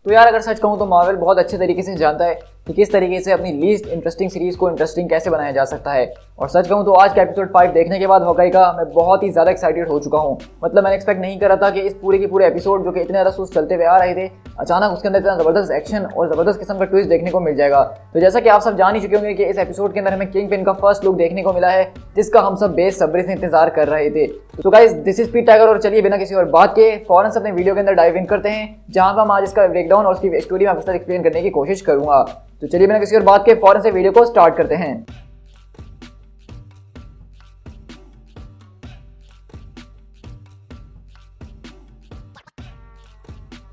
तो यार अगर सच कहूँ तो मार्वल बहुत अच्छे तरीके से जानता है कि किस तरीके से अपनी लीस्ट इंटरेस्टिंग सीरीज को इंटरेस्टिंग कैसे बनाया जा सकता है। और सच कहूँ तो आज का एपिसोड 5 देखने के बाद हॉकाई का मैं बहुत ही ज़्यादा एक्साइटेड हो चुका हूँ। मतलब मैंने एक्सपेक्ट नहीं करा था कि इस पूरे के पूरे एपिसोड जो कि इतने ज़्यादा सुस्त चलते हुए आ रहे थे, अचानक उसके अंदर इतना ज़बरदस्त एक्शन और ज़बरदस्त किस्म का ट्विस्ट देखने को मिल जाएगा। तो जैसा कि आप सब जान ही चुके होंगे कि इस एपिसोड के अंदर हमें किंग पिन का फर्स्ट लुक देखने को मिला है, जिसका हम सब बेसब्री से इंतजार कर रहे थे। तो guys this is speed tiger और चलिए बिना किसी और बात के फौरन से अपने वीडियो के अंदर डाइव इन करते हैं, जहां पर हम आज इसका ब्रेकडाउन और उसकी स्टोरी में आपके साथ एक्सप्लेन करने की कोशिश करूंगा। तो चलिए बिना किसी और बात के फौरन से वीडियो को स्टार्ट करते हैं।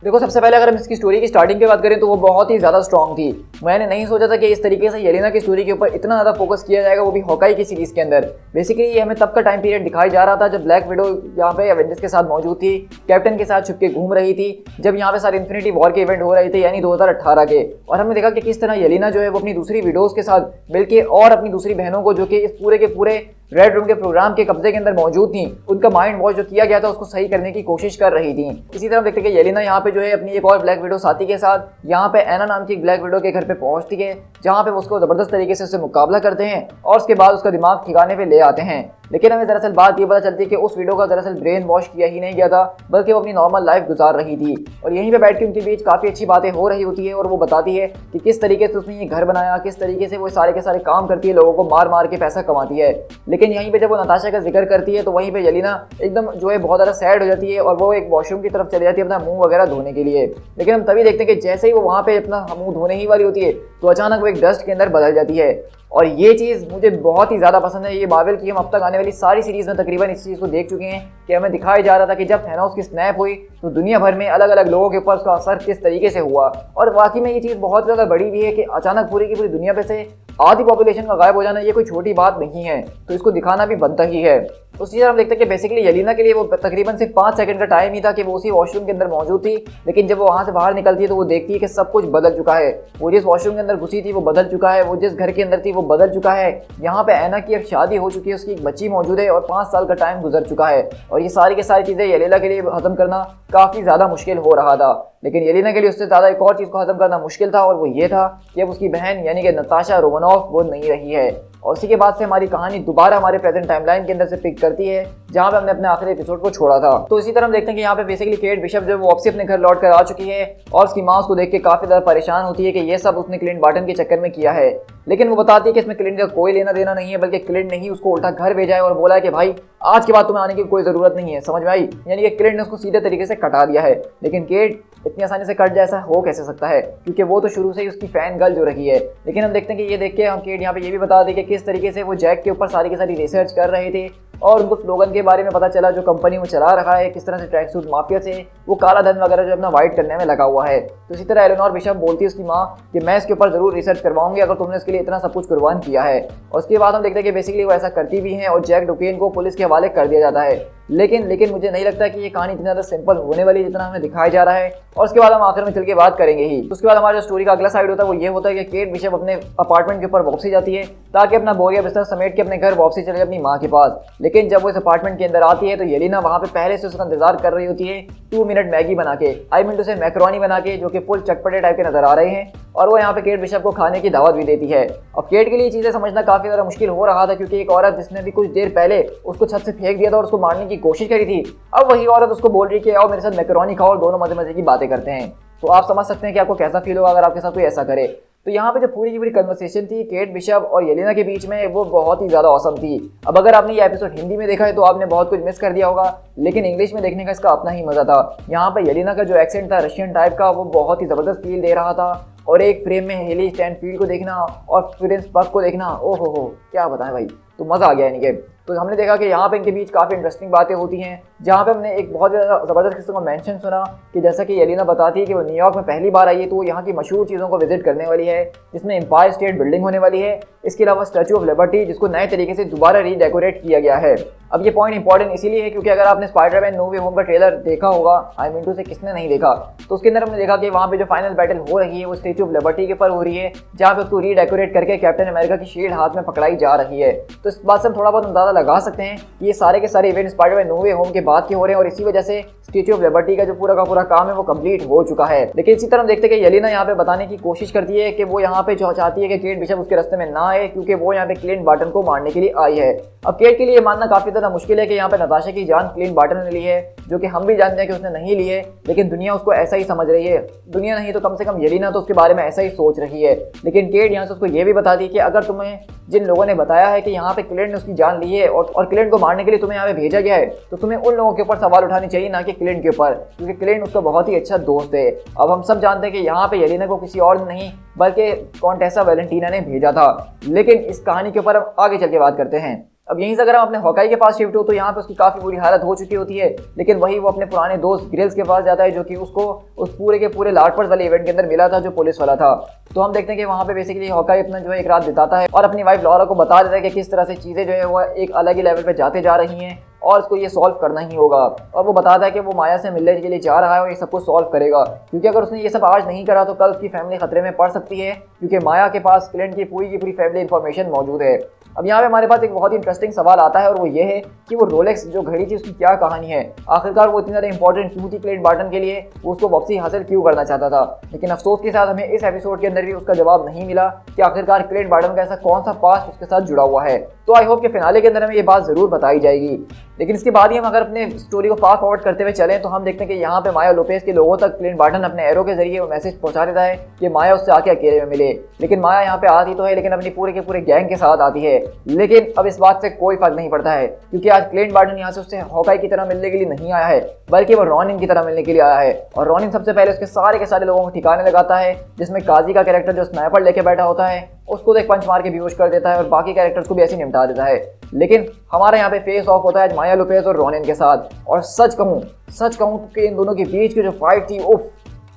देखो सबसे पहले अगर हम इसकी स्टोरी की स्टार्टिंग की बात करें तो वो बहुत ही ज़्यादा स्ट्रॉन्ग थी। मैंने नहीं सोचा था कि इस तरीके से येलेना की स्टोरी के ऊपर इतना ज़्यादा फोकस किया जाएगा, वो भी हॉकाई की सीरीज़ के अंदर। बेसिकली ये हमें तब का टाइम पीरियड दिखाई जा रहा था जब ब्लैक विडो यहाँ पे एवेंजर्स के साथ मौजूद थी, कैप्टन के साथ छुप के घूम रही थी, जब यहाँ पे सारे इन्फिनिटी वॉर के इवेंट हो रहे थे यानी 2018 के। और हमने देखा कि किस तरह येलेना जो है वो अपनी दूसरी विडोज़ के साथ मिलकर और अपनी दूसरी बहनों को जो कि इस पूरे के पूरे रेड रूम के प्रोग्राम के कब्जे के अंदर मौजूद थी, उनका माइंड वॉश जो किया गया था उसको सही करने की कोशिश कर रही थी। इसी तरह देखते हैं कि येलेना यहाँ पे जो है अपनी एक और ब्लैक विडो साथी के साथ यहाँ पे एना नाम की एक ब्लैक विडो के घर पे पहुंचती है, जहाँ पे उसको जबरदस्त तरीके से उससे मुकाबला करते हैं और उसके बाद उसका दिमाग ठिकाने पे ले आते हैं। लेकिन हमें दरअसल बात ये पता चलती है कि उस वीडियो का दरअसल ब्रेन वॉश किया ही नहीं गया था, बल्कि वो अपनी नॉर्मल लाइफ गुजार रही थी। और यहीं पे बैठ के उनके बीच काफ़ी अच्छी बातें हो रही होती है और वो बताती है कि किस तरीके से उसने ये घर बनाया, किस तरीके से वो सारे के सारे काम करती है, लोगों को मार मार के पैसा कमाती है। लेकिन यहीं पे जब वो नताशा का जिक्र करती है तो वहीं पे येलेना एकदम जो है बहुत ज़्यादा सैड हो जाती है और वो एक वॉशरूम की तरफ चली जाती है अपना मुंह वगैरह धोने के लिए। लेकिन हम तभी देखते हैं कि जैसे ही वो वहाँ पे अपना मुंह धोने ही वाली होती है तो अचानक वो एक डस्ट के अंदर बदल जाती है। और ये चीज़ मुझे बहुत ही ज़्यादा पसंद है। ये मार्वल की हम अब तक आने वाली सारी सीरीज़ में तकरीबन इस चीज़ को देख चुके हैं कि हमें दिखाया जा रहा था कि जब थैनोस की स्नैप हुई तो दुनिया भर में अलग अलग लोगों के ऊपर उसका असर किस तरीके से हुआ। और वाकई में ये चीज़ बहुत ज़्यादा बड़ी भी है कि अचानक पूरी की पूरी दुनिया पे से आधी पॉपुलेशन का गायब हो जाना ये कोई छोटी बात नहीं है, तो इसको दिखाना भी बनता ही है। तो उसी तरह हम देखते हैं कि बेसिकली येलेना के लिए वो तकरीबन सिर्फ 5 सेकंड का टाइम ही था कि वो उसी वॉशरूम के अंदर मौजूद थी। लेकिन जब वो वहाँ से बाहर निकलती है तो वो देखती है कि सब कुछ बदल चुका है। वो जिस वॉशरूम के अंदर घुसी थी वो बदल चुका है, वो जिस घर के अंदर थी वो बदल चुका है। यहाँ पे एना की एक शादी हो चुकी है, उसकी एक बच्ची मौजूद है और 5 साल का टाइम गुजर चुका है। और ये सारी की सारी चीज़ें येलेना के लिए खत्म करना काफ़ी ज़्यादा मुश्किल हो रहा था। लेकिन येलेना के लिए उससे ज़्यादा एक और चीज़ को खत्म करना मुश्किल था, और वो ये था कि अब उसकी बहन यानी कि नताशा रोमानोफ वो नहीं रही है। और उसी के बाद से हमारी कहानी दोबारा हमारे प्रेजेंट टाइमलाइन के अंदर से पिक करती है, जहां पे हमने अपने आखिरी एपिसोड को छोड़ा था। तो इसी तरह हम देखते हैं कि यहाँ पे बेसिकली केट बिशप जो वो वापसी अपने घर लौट कर आ चुकी है और उसकी माँ उसको देख के काफ़ी ज़्यादा परेशान होती है कि ये सब उसने क्लिंट बार्टन के चक्कर में किया है। लेकिन वो बताती है कि इसमें क्लिंट का कोई लेना देना नहीं है, बल्कि क्लिंट ने ही उसको उल्टा घर भेजा है और बोला है कि भाई आज के बाद तुम्हें आने की कोई ज़रूरत नहीं है, समझ में आई? यानी कि क्लिंट ने उसको सीधे तरीके से कटा दिया है। लेकिन केट इतनी आसानी से कट जाए ऐसा हो कैसे सकता है, क्योंकि वो तो शुरू से ही उसकी फैन गर्ल जो रही है। लेकिन हम देखते हैं कि ये देख के हम केट यहाँ पे ये भी बता दें कि किस तरीके से वो जैक के ऊपर सारी की सारी रिसर्च कर रहे थे और उनको स्लोगन के बारे में पता चला जो कंपनी वो चला रहा है, किस तरह से ट्रैक सूट माफिया से वो काला धन वगैरह जो अपना वाइट करने में लगा हुआ है। तो इसी तरह एलेनोर बिशप बोलती है उसकी माँ कि मैं इसके ऊपर जरूर रिसर्च करवाऊंगी अगर तुमने इसके लिए इतना सब कुछ कुर्बान किया है। और उसके बाद हम देखते हैं कि बेसिकली वो ऐसा करती भी है और जैक डुकेन को पुलिस के हवाले कर दिया जाता है। लेकिन मुझे नहीं लगता कि ये कहानी इतना ज़्यादा सिंपल होने वाली जितना हमें दिखाया जा रहा है। और उसके बाद हम आखिर में चल के बात करेंगे ही। उसके बाद हमारा जो स्टोरी का अगला साइड होता है वो ये होता है कि केट बिशप अपने अपार्टमेंट के ऊपर वापसी जाती है ताकि अपना बोरिया बिस्तर समेट के अपने घर वापसी चले अपनी माँ के पास। लेकिन जब वो इस अपार्टमेंट के अंदर आती है तो येलेना वहाँ पे पहले से उसका इंतजार कर रही होती है 2 मिनट मैगी बना के, आई मीन टू से मैक्रोनी बना के, जो कि फुल चटपटे टाइप के नजर आ रहे हैं। और वो यहाँ पे केट बिशप को खाने की दावत भी देती है। अब केट के लिए चीज़ें समझना काफ़ी ज़्यादा मुश्किल हो रहा था, क्योंकि एक औरत जिसने भी कुछ देर पहले उसको छत से फेंक दिया था और उसको मारने की कोशिश करी थी, अब वही औरत उसको बोल रही है कि आओ मेरे साथ मैक्रोनी खाओ और दोनों मजे मजे की बातें करते हैं। तो आप समझ सकते हैं कि आपको कैसा फील होगा अगर आपके साथ कोई ऐसा करे। तो यहाँ पे जो पूरी की पूरी कन्वर्सेशन थी केट बिशप और येलेना के बीच में वो बहुत ही ज़्यादा औसम थी। अब अगर आपने ये एपिसोड हिंदी में देखा है तो आपने बहुत कुछ मिस कर दिया होगा, लेकिन इंग्लिश में देखने का इसका अपना ही मज़ा था। यहाँ पे येलेना का जो एक्सेंट था रशियन टाइप का, वो बहुत ही ज़बरदस्त फील दे रहा था। और एक फ्रेम में हेली स्टैनफील्ड को देखना और प्रिंस पग को देखना, ओहो हो क्या बताएं भाई, तो मज़ा आ गया इनके। तो हमने देखा कि यहाँ पे इनके बीच काफ़ी इंटरेस्टिंग बातें होती हैं, जहाँ पे हमने एक बहुत ज़्यादा ज़बरदस्त किस्म का मेंशन सुना कि जैसा कि येलेना बताती है कि वो न्यूयॉर्क में पहली बार आई है तो वो यहाँ की मशहूर चीज़ों को विजिट करने वाली है, जिसमें एम्पायर स्टेट बिल्डिंग होने वाली है। इसके अलावा स्टैचू ऑफ लिबर्टी जिसको नए तरीके से दोबारा रीडेकोरेट किया गया है। अब ये पॉइंट इंपॉर्टेंट इसीलिए है क्योंकि अगर आपने स्पाइडरमैन नो वे होम का ट्रेलर देखा होगा, amzn.to से किसने नहीं देखा, तो उसके अंदर हमने देखा कि वहाँ पे जो फाइनल बैटल हो रही है वो स्टैच्यू ऑफ लिबर्टी के ऊपर हो रही है, जहाँ पे उसको रीडेकोरेट करके कैप्टन अमेरिका की शील्ड हाथ में पकड़ाई जा रही है। तो इस बात से हम थोड़ा बहुत अंदाजा लगा सकते हैं कि ये सारे के सारे इवेंट स्पाइडरमैन नो वे होम के बाद के हो रहे हैं और इसी वजह से स्टैच्यू ऑफ लिबर्टी का जो पूरा का पूरा काम है वो कंप्लीट हो चुका है। लेकिन इसी तरह हम देखते हैं कि येलेना यहाँ पे बताने की कोशिश करती है कि वो यहाँ पे जो चाहती है कि केट बिशप उसके रास्ते में ना आए क्योंकि वो यहाँ पे क्लिंट बार्टन को मारने के लिए आई है। अब केट के लिए मानना काफी ज्यादा मुश्किल है कि यहाँ पे नताशा की जान क्लिंट बार्टन ने ली है, जो कि हम भी जानते हैं कि उसने नहीं ली है, लेकिन दुनिया उसको ऐसा ही समझ रही है। दुनिया नहीं तो कम से कम येलेना तो उसके बारे में ऐसा ही सोच रही है। लेकिन केट यहाँ से उसको ये भी बता दी कि अगर तुम्हें जिन लोगों ने बताया है कि यहाँ पे क्लिंट ने उसकी जान ली है और क्लिंट को मारने के लिए तुम्हें यहाँ पे भेजा गया है, तो तुम्हें उन लोगों के ऊपर सवाल उठाने चाहिए, ना कि क्लिंट के ऊपर, क्योंकि क्लिंट उसका बहुत ही अच्छा दोस्त है। अब हम सब जानते हैं कि यहाँ पे येलेना को किसी और नहीं बल्कि कॉन्टेसा वैलेंटीना ने भेजा था। लेकिन इस कहानी के ऊपर हम आगे चल के बात करते हैं। अब यहीं से अगर हम अपने हॉकाई के पास शिफ्ट हो तो यहाँ पे उसकी काफ़ी बुरी हालत हो चुकी होती है, लेकिन वही वो अपने पुराने दोस्त ग्रिल्स के पास जाता है, जो कि उसको उस पूरे के पूरे लाटपर्स वाले इवेंट के अंदर मिला था, जो पुलिस वाला था। तो हम देखते हैं कि वहाँ पे बेसिकली हॉकाई अपना जो है एक रात बिताता है और अपनी वाइफ लॉरा को बता देता है कि किस तरह से चीज़ें जो है वो एक अलग ही लेवल पे जाते जा रही हैं और उसको ये सॉल्व करना ही होगा। और वो बताता है कि वो माया से मिलने के लिए जा रहा है और ये सब कुछ सॉल्व करेगा, क्योंकि अगर उसने ये सब आज नहीं करा तो कल उसकी फैमिली खतरे में पड़ सकती है, क्योंकि माया के पास क्लिंट की पूरी फैमिली इंफॉर्मेशन मौजूद है। अब यहाँ पे हमारे पास एक बहुत ही इंटरेस्टिंग सवाल आता है और वो ये है कि वो रोलेक्स जो घड़ी थी उसकी क्या कहानी है, आखिरकार वो इतनी ज़्यादा इंपॉर्टेंट क्यों थी क्लिंट बार्टन के लिए, वो उसको वापसी हासिल क्यों करना चाहता था। लेकिन अफसोस के साथ हमें इस एपिसोड के अंदर भी उसका जवाब नहीं मिला कि आखिरकार क्लिंट बार्टन का ऐसा कौन सा पास्ट उसके साथ जुड़ा हुआ है। तो आई होप कि फिनाले के अंदर हमें ये बात ज़रूर बताई जाएगी। लेकिन इसके बाद ही हम अगर अपने स्टोरी को फास्ट फॉरवर्ड करते हुए चलें तो हम देखते हैं कि यहाँ पे माया लोपेज के लोगों तक क्लिंट बार्टन अपने एरो के जरिए वो मैसेज पहुंचा देता है कि माया उससे आके अकेले में मिले। लेकिन माया यहाँ पे आती तो है, लेकिन अपनी पूरे के पूरे गैंग के साथ आती है। लेकिन अब इस बात से कोई फर्क नहीं पड़ता है, क्योंकि आज क्लिंट बार्टन यहाँ से उससे हॉकाई की तरह मिलने के लिए नहीं आया है, बल्कि वो रॉनिन की तरह मिलने के लिए आया है। और रॉनिन सबसे पहले उसके सारे के सारे लोगों को ठिकाने लगाता है, जिसमें काजी का कैरेक्टर जो स्नाइपर लेके बैठा होता है उसको तो एक पंच मार के बेहोश कर देता है और बाकी कैरेक्टर्स को भी ऐसे निपटा देता है। लेकिन हमारा यहाँ पे फेस ऑफ होता है माया लोपेज और रॉनिन के साथ। और सच कहूँ कि इन दोनों के बीच की जो फाइट थी उफ,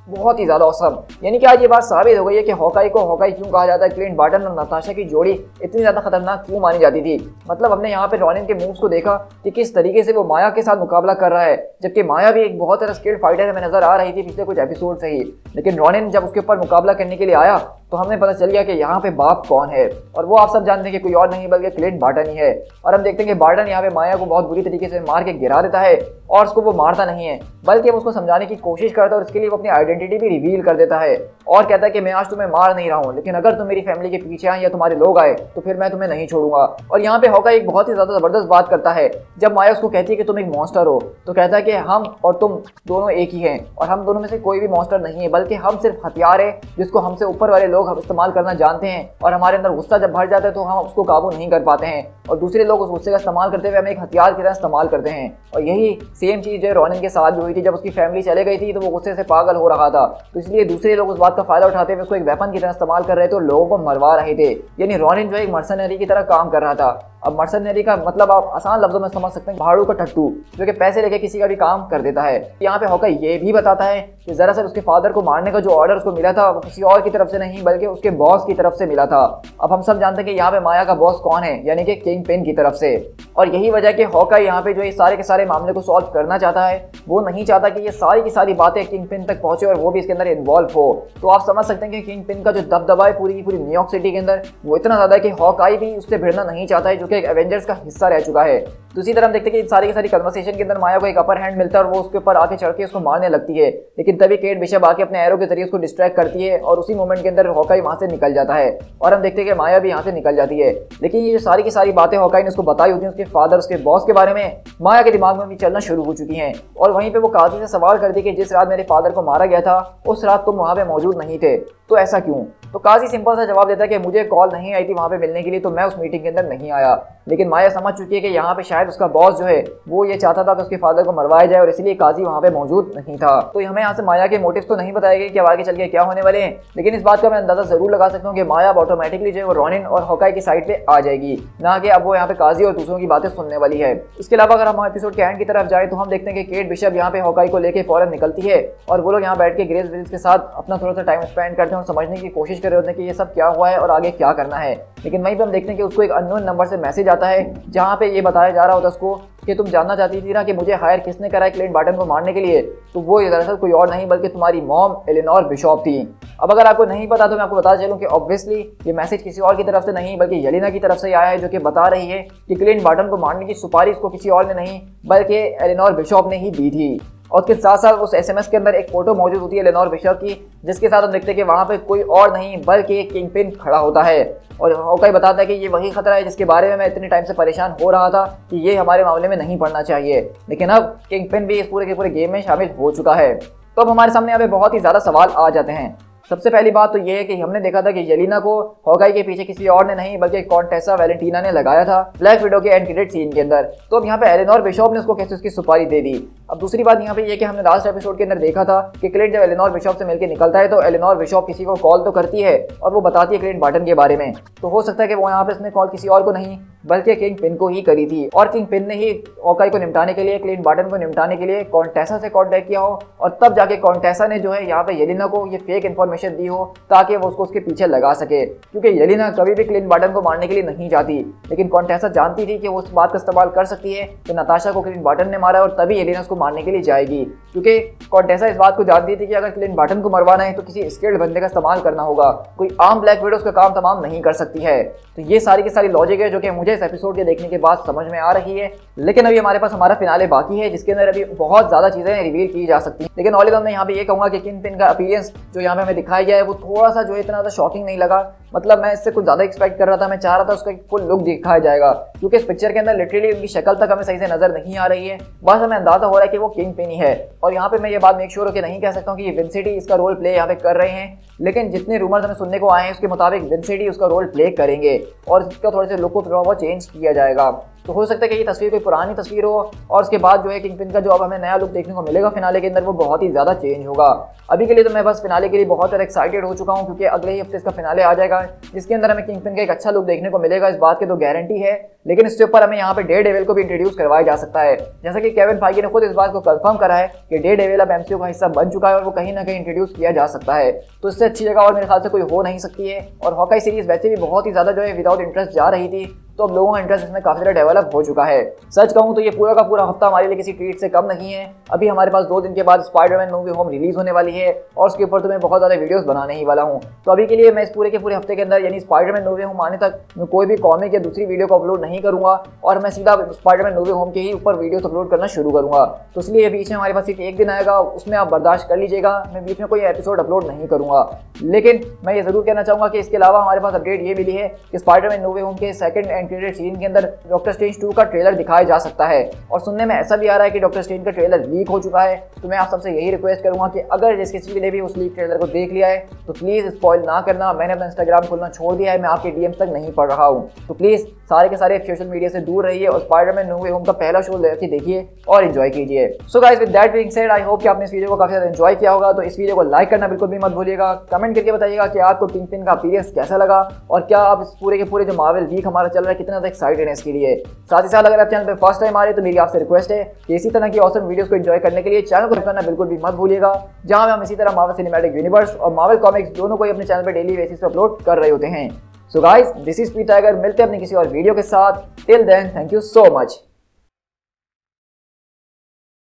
बहुत ही ज़्यादा औसम। यानी कि आज ये बात साबित हो गई है कि हॉकाई को हॉकाई क्यों कहा जाता है, क्लिंट बार्टन और नताशा की जोड़ी इतनी ज़्यादा खतरनाक क्यों मानी जाती थी। मतलब हमने यहाँ पे रॉनिन के मूव्स को देखा कि किस तरीके से वो माया के साथ मुकाबला कर रहा है, जबकि माया भी एक बहुत ज़्यादा स्किल्ड फाइटर हमें नजर आ रही थी पिछले कुछ एपिसोड से ही। लेकिन रॉनिन जब उसके ऊपर मुकाबला करने के लिए आया तो हमें पता चल गया कि यहाँ पे बाप कौन है, और वो आप सब जानते हैं कि कोई और नहीं बल्कि क्लिंट बार्टन ही है। और हम देखते हैं कि बार्टन यहाँ पे माया को बहुत बुरी तरीके से मार के गिरा देता है और उसको वो मारता नहीं है, बल्कि वो उसको समझाने की कोशिश करता है और इसके लिए वो अपनी आइडेंटिटी भी रिवील कर देता है और कहता है कि मैं आज तुम्हें मार नहीं रहा हूँ, लेकिन अगर तुम मेरी फैमिली के पीछे आए या तुम्हारे लोग आए तो फिर मैं तुम्हें नहीं छोड़ूंगा। और यहाँ पे हॉकाई एक बहुत ही ज्यादा जबरदस्त बात करता है। जब माया उसको कहती है कि तुम एक मॉन्स्टर हो तो कहता है कि हम और तुम दोनों एक ही हैं, और हम दोनों में से कोई भी मॉन्स्टर नहीं है, बल्कि हम सिर्फ हथियार है जिसको हमसे ऊपर वाले लोग इस्तेमाल करना जानते हैं। और हमारे अंदर गुस्सा जब भर जाता है तो हम उसको काबू नहीं कर पाते हैं और दूसरे लोग उस गुस्से का इस्तेमाल करते हुए हमें एक हथियार की तरह इस्तेमाल करते हैं। और यही सेम चीज़ जो रॉनिन के साथ भी हुई थी। जब उसकी फैमिली चले गई थी तो वो गुस्से से पागल हो रहा था, तो इसलिए दूसरे लोग उस बात का फायदा उठाते हुए उसको एक वेपन की तरह इस्तेमाल कर रहे थे और लोगों को मरवा रहे थे। यानी रॉनिन जो एक मर्सनरी की तरह काम कर रहा था। अब मर्सनरी का मतलब आप आसान लफ्जों में समझ सकते हैं, भाड़ू का टट्टू जो कि पैसे लेके किसी का भी काम कर देता है। यहाँ पे हॉकाई ये भी बताता है कि दरअसल उसके फादर को मारने का जो ऑर्डर उसको मिला था वो किसी और की तरफ से नहीं बल्कि उसके बॉस की तरफ से मिला था। अब हम सब जानते हैं कि यहाँ पे माया का बॉस कौन है, यानी कि किंग पिन की तरफ से। और यही वजह कि हॉकाई यहाँ पे जो ये सारे के सारे मामले को सॉल्व करना चाहता है, वो नहीं चाहता कि ये सारी की सारी बातें किंग पिन तक पहुंचे और वो भी इसके अंदर इन्वॉल्व हो। तो आप समझ सकते हैं कि किंग पिन का जो दबदबा है पूरी की पूरी न्यूयॉर्क सिटी के अंदर वो इतना ज्यादा है कि हॉकाई भी उससे भिड़ना नहीं चाहता है, जो कि एक एवेंजर्स का हिस्सा रह चुका है। दूसरी तरफ हम देखते हैं कि सारी की सारी कन्वर्सेशन के अंदर माया को एक अपर हैंड मिलता है और वो उसके ऊपर आके चढ़ के उसको मारने लगती है। लेकिन तभी केट बिशप आके अपने एरो के जरिए उसको डिस्ट्रैक्ट करती है और उसी मोमेंट के अंदर हॉकाई वहां से निकल जाता है और हम देखते हैं कि माया भी यहाँ से निकल जाती है। लेकिन ये जो सारी की सारी बातें हॉकाई ने उसको बताई होती हैं उसके फादर उसके बॉस के बारे में, माया के दिमाग में भी चलना शुरू हो चुकी हैं। और वहीं पे वो काजी से सवाल करती है कि जिस रात मेरे फादर को मारा गया था उस रात तुम वहाँ पे मौजूद नहीं थे, तो ऐसा क्यों? तो काजी सिंपल सा जवाब देता है कि मुझे कॉल नहीं आई थी वहाँ पे मिलने के लिए, तो मैं उस मीटिंग के अंदर नहीं आया। लेकिन माया समझ चुकी है कि यहाँ पे शायद उसका बॉस जो है वो ये चाहता था कि उसके फादर को मरवाया जाए और इसलिए काजी वहाँ पे मौजूद नहीं था। तो हमें यहाँ से माया के मोटिव्स तो नहीं बताए गए कि अब आगे चल के क्या होने वाले हैं, लेकिन इस बात का मैं अंदाजा जरूर लगा सकता हूँ कि माया ऑटोमेटिकली जो है वो रॉनिन और हॉकाई की साइड पे आ जाएगी, ना कि अब वो यहाँ पे काजी और दूसरों की बातें सुनने वाली है। इसके अलावा अगर हम एपिसोड के एंड की तरफ जाए तो हम देखते हैं कि केट बिशप यहाँ पे हॉकाई को लेकर फौरन निकलती है और वो लोग यहाँ बैठ के ग्रेस विल्स के साथ अपना थोड़ा सा टाइम स्पेंड करते हैं और समझने की कोशिश कोशिश कर रहे होते हैं कि ये सब क्या हुआ है और आगे क्या करना है। लेकिन वहीं पे हम देखते हैं कि उसको एक अननोन नंबर से मैसेज आता है जहाँ पे ये बताया जा रहा होता है उसको कि तुम जानना चाहती थी ना कि मुझे हायर किसने करा है क्लिंट बार्टन को मारने के लिए, तो वो दरअसल कोई और नहीं बल्कि तुम्हारी मॉम एलेनोर बिशॉप थी। अब अगर आपको नहीं पता तो मैं आपको बता चलूं कि ऑब्वियसली ये मैसेज किसी और की तरफ से नहीं बल्कि येलेना की तरफ से आया है, जो कि बता रही है कि क्लिंट बार्टन को मारने की सुपारिश को किसी और ने नहीं बल्कि एलेनोर बिशॉप ने ही दी थी। और उसके साथ साथ उस एसएमएस के अंदर एक फोटो मौजूद होती है एलेनोर बिशॉप की, जिसके साथ हम देखते हैं कि वहाँ पे कोई और नहीं बल्कि किंग पिन खड़ा होता है। और हॉकाई बताता है कि ये वही खतरा है जिसके बारे में मैं इतने टाइम से परेशान हो रहा था कि ये हमारे मामले में नहीं पड़ना चाहिए। लेकिन अब किंग पिन भी इस पूरे के पूरे गेम में शामिल हो चुका है। तो अब हमारे सामने यहाँ पे बहुत ही ज़्यादा सवाल आ जाते हैं। सबसे पहली बात तो ये है कि हमने देखा था कि येलेना को हॉकाई के पीछे किसी और ने नहीं बल्कि कॉन्टेसा वैलेंटीना ने लगाया था ब्लैक विडो के एंड क्रेडिट सीन के अंदर। तो अब यहाँ पे एलेनोर बिशॉप ने उसको कैसे उसकी सुपारी दे दी। अब दूसरी बात यहाँ पे ये कि हमने लास्ट एपिसोड के अंदर देखा था कि क्लिंट जब एलेनोर बिशॉप से मिलकर निकलता है तो एलेनोर बिशॉप किसी को कॉल तो करती है और वो बताती है क्लिंट बार्टन के बारे में। तो हो सकता है कि वो यहाँ पे उसने कॉल किसी और को नहीं बल्कि किंग पिन को ही करी थी और किंग पिन ने ही हॉकाई को निपटाने के लिए क्लिंट बार्टन को निपटाने के लिए कॉन्टेसा से कॉन्टैक्ट किया हो और तब जाके कॉन्टेसा ने जो है यहाँ पे येलेना को ये फेक इन्फॉर्मेशन दी हो ताकि वो उसको उसके पीछे लगा सके। क्योंकि येलेना कभी भी क्लिंट बार्टन को मारने के लिए नहीं जाती, लेकिन कॉन्टेसा जानती थी कि वो उस बात का इस्तेमाल कर सकती है कि नताशा को क्लिंट बार्टन ने मारा और तभी येलेना उसको मारने के लिए जाएगी। क्योंकि कॉन्टेसा इस बात को जानती थी कि अगर क्लिंट बार्टन को मरवाना है तो किसी स्किल्ड बंदे का इस्तेमाल करना होगा, कोई आम ब्लैक विडो उसका काम तमाम नहीं कर सकती है। तो ये सारी की सारी लॉजिक है जो कि मुझे इस एपिसोड के देखने के बाद समझ में आ रही है। लेकिन अभी हमारे पास हमारा फिनाले बाकी है जिसके अंदर अभी बहुत ज़्यादा चीज़ें रिवील की जा सकती हैं। लेकिन ऑल इन ऑल मैं यहाँ पे ये कहूँगा कि किंग पिन का अपीयरेंस जो यहाँ पे हमें दिखाया गया है वो थोड़ा सा जो है इतना ज़्यादा शॉकिंग नहीं लगा। मतलब मैं इससे कुछ ज़्यादा एक्सपेक्ट कर रहा था, मैं चाह रहा था उसका फुल लुक दिखाया जाएगा क्योंकि इस पिक्चर के अंदर लिटरली उनकी शक्ल तक हमें सही से नजर नहीं आ रही है। बस हमें अंदाजा हो रहा है कि वो किंग पिन ही है। और यहाँ पे मैं ये बात मेक श्योर होकर नहीं कह सकता हूँ कि ये विंसेटी इसका रोल प्ले यहाँ पे कर रहे हैं, लेकिन जितने रूमर्स हमें सुनने को आए हैं उसके मुताबिक विंसेटी उसका रोल प्ले करेंगे और इसका थोड़े से लुक को थोड़ा बहुत चेंज किया जाएगा। तो हो सकता है कि ये तस्वीर कोई पुरानी तस्वीर हो और उसके बाद जो है किंग पिन का जो अब हमें नया लुक देखने को मिलेगा फिनाले के अंदर वो बहुत ही ज़्यादा चेंज होगा। अभी के लिए तो मैं बस फिनाले के लिए बहुत ज़्यादा एक्साइटेड हो चुका हूँ क्योंकि अगले ही हफ्ते इसका फिनाले आ जाएगा जिसके अंदर हमें किंग पिन का एक अच्छा लुक देखने को मिलेगा, इस बात की तो गारंटी है। लेकिन इसके ऊपर हमें यहाँ पे डेयरडेविल को भी इंट्रोड्यूस करवाया जा सकता है, जैसा कि केविन फाइगी ने खुद इस बात को कंफर्म करा है कि डेयरडेविल अब एमसीयू का हिस्सा बन चुका है और वो कहीं ना कहीं इंट्रोड्यूस किया जा सकता है। तो इससे अच्छी जगह और मेरे ख्याल से कोई हो नहीं सकती है। और हॉकाई सीरीज वैसे भी बहुत ही ज़्यादा जो है विदाउट इंटरेस्ट जा रही थी, तो अब लोगों का इंटरेस्ट इसमें काफी ज़्यादा डेवलप हो चुका है। सच कहूँ तो ये पूरा का पूरा हफ्ता हमारे लिए किसी ट्रीट से कम नहीं है। अभी हमारे पास 2 दिन के बाद स्पाइडरमैन नो वे होम रिलीज होने वाली है और उसके ऊपर तो मैं बहुत ज़्यादा वीडियोस बनाने ही वाला हूँ। तो अभी के लिए मैं इस पूरे के पूरे हफ्ते के अंदर यानी स्पाइडरमैन नो वे होम आने तक मैं कोई भी कॉमिक या दूसरी वीडियो को अपलोड नहीं करूँगा और मैं सीधा स्पाइडरमैन नो वे होम के ही ऊपर वीडियोस अपलोड करना शुरू करूँगा। तो इसलिए बीच में हमारे पास सिर्फ एक दिन आएगा, उसमें आप बर्दाश्त कर लीजिएगा, मैं बीच में कोई एपिसोड अपलोड नहीं करूँगा। लेकिन मैं ये ज़रूर कहना चाहूँगा कि इसके अलावा हमारे पास अपडेट ये मिली है कि स्पाइडरमैन नो वे होम के सेकंड एंड क्रेडिट सीन के अंदर डॉक्टर स्ट्रेंज 2 का ट्रेलर दिखाया जा सकता है। और सुनने में ऐसा भी आ रहा है कि डॉक्टर स्ट्रेंज का ट्रेलर लीक हो चुका है। तो मैं आप सबसे यही रिक्वेस्ट करूंगा कि अगर जिस किसी ने भी उस लीक ट्रेलर को देख लिया है तो प्लीज़ स्पॉइल ना करना। मैंने अपना इंस्टाग्राम खोलना छोड़ दिया है, मैं आपके डीएम्स तक नहीं पढ़ रहा हूँ। तो प्लीज़ सारे के सारे सोशल मीडिया से दूर रहिए और स्पाइडरमैन नो वे होम का पहला शो देखिए और एंजॉय कीजिए। So guys with that being said, I hope कि आपने इस वीडियो को काफी ज्यादा एंजॉय किया होगा। तो इस वीडियो को लाइक करना बिल्कुल भी मत भूलिएगा। कमेंट करके बताइएगा कि आपको किंग पिन का अपीयरेंस कैसा लगा और क्या आप इस पूरे के पूरे जो मार्वल वीक हमारा चल रहा है कितना ज़्यादा एक्साइटेड है इसके लिए। साथ ही साथ अगर आप चैनल पर फर्स्ट टाइम आ रहे हैं तो मेरी आपसे रिक्वेस्ट है कि इसी तरह की ऑसम वीडियोस को एंजॉय करने के लिए चैनल को करना बिल्कुल भी मत भूलिएगा, जहां हम इसी तरह मार्वल सिनेमैटिक यूनिवर्स और मार्वल कॉमिक्स दोनों को अपने चैनल पर डेली बेसिस पर अपलोड कर रहे होते हैं। So guys, this is speed tiger. मिलते हैं अपनी किसी और वीडियो के साथ। Till then, thank you so much.